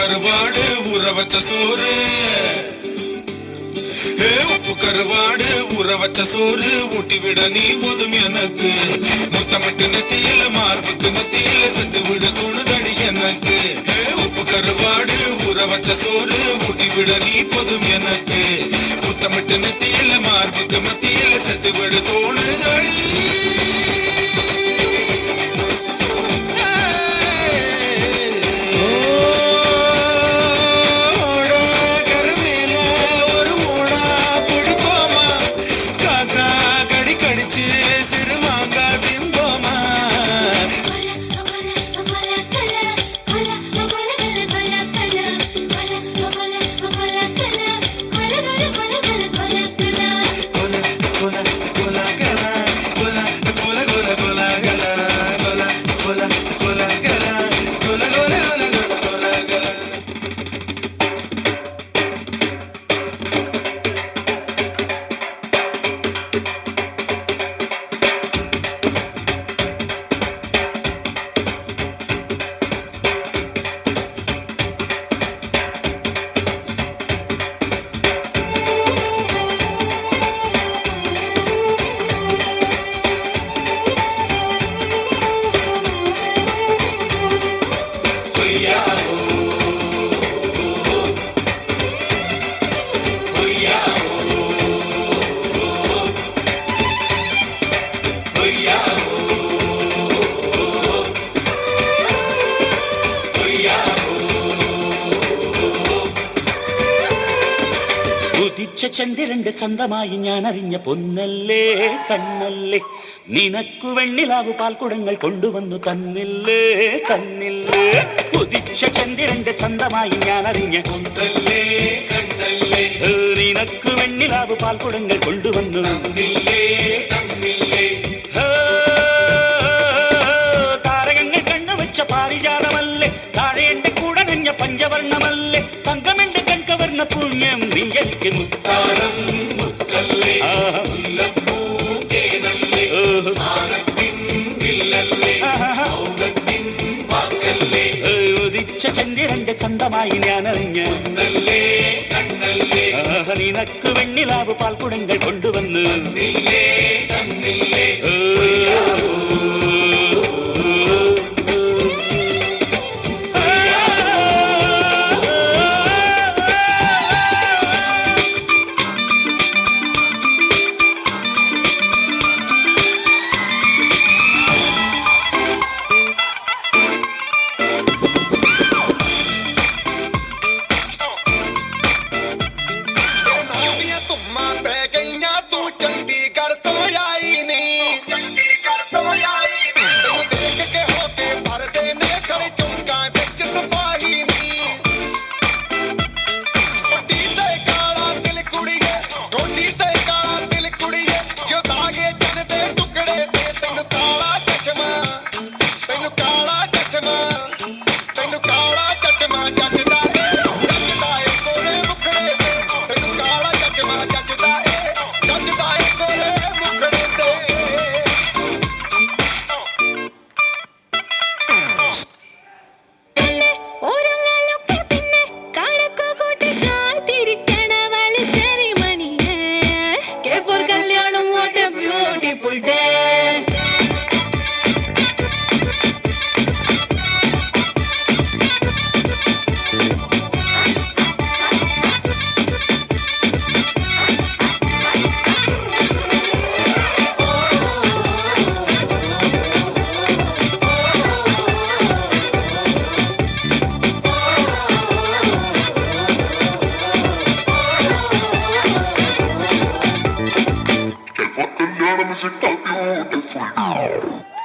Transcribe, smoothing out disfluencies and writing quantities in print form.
கருவாடு ஊற வச்ச சோறு உப்பு கருவாடு ஊற வச்ச சோறு ஊட்டி விட நீ போதும் எனக்கு முத்தமிட்டு நெத்தியில மார்புக்கு நெத்தியில செத்து விட தோணுதடி எனக்கு உப்பு கருவாடு ஊற வச்ச சோறு ஊட்டி விட நீ போதும் எனக்கு முத்தமிட்டு நெத்தியில மார்புக்கு மத்தியில செத்து விட தோணுதடி ചന്ദ്രന്റെ ചന്തമായി ഞാൻ അറിഞ്ഞ പൊന്നല്ലേ കണ്ണല്ലേ നിനക്കു വെണ്ണിലാവു പാൽക്കുടങ്ങൾ കൊണ്ടുവന്നു തന്നില്ലേ തന്നില്ലേ ഉദിച്ച ചന്ദ്രന്റെ ചന്തമായി ഞാൻ അറിഞ്ഞ പൊന്നല്ലേ കണ്ണല്ലേ നിനക്കു വെണ്ണിലാവു പാൽക്കുടങ്ങൾ കൊണ്ടുവന്നു തന്നില്ലേ തന്നില്ലേ താരകങ്ങൾ കണ്ണുവെച്ച പാരിജാതമല്ലേ താഴെ എന്റെ കൂടെ നഞ്ഞ പഞ്ചവർണ്ണമല്ലേ തങ്കമെന്റെ കൺകവർണ്ണ പുണ്യം നീ എനിക്ക് മുത്താരം മുത്തല്ലേ ഉദിച്ച ചന്ദ്രന്റെ ചന്തമായി ഞാൻ അറിഞ്ഞ നിനക്ക് വെണ്ണിലാവ് പാൽക്കുടങ്ങൾ കൊണ്ടുവന്ന് music, beautiful.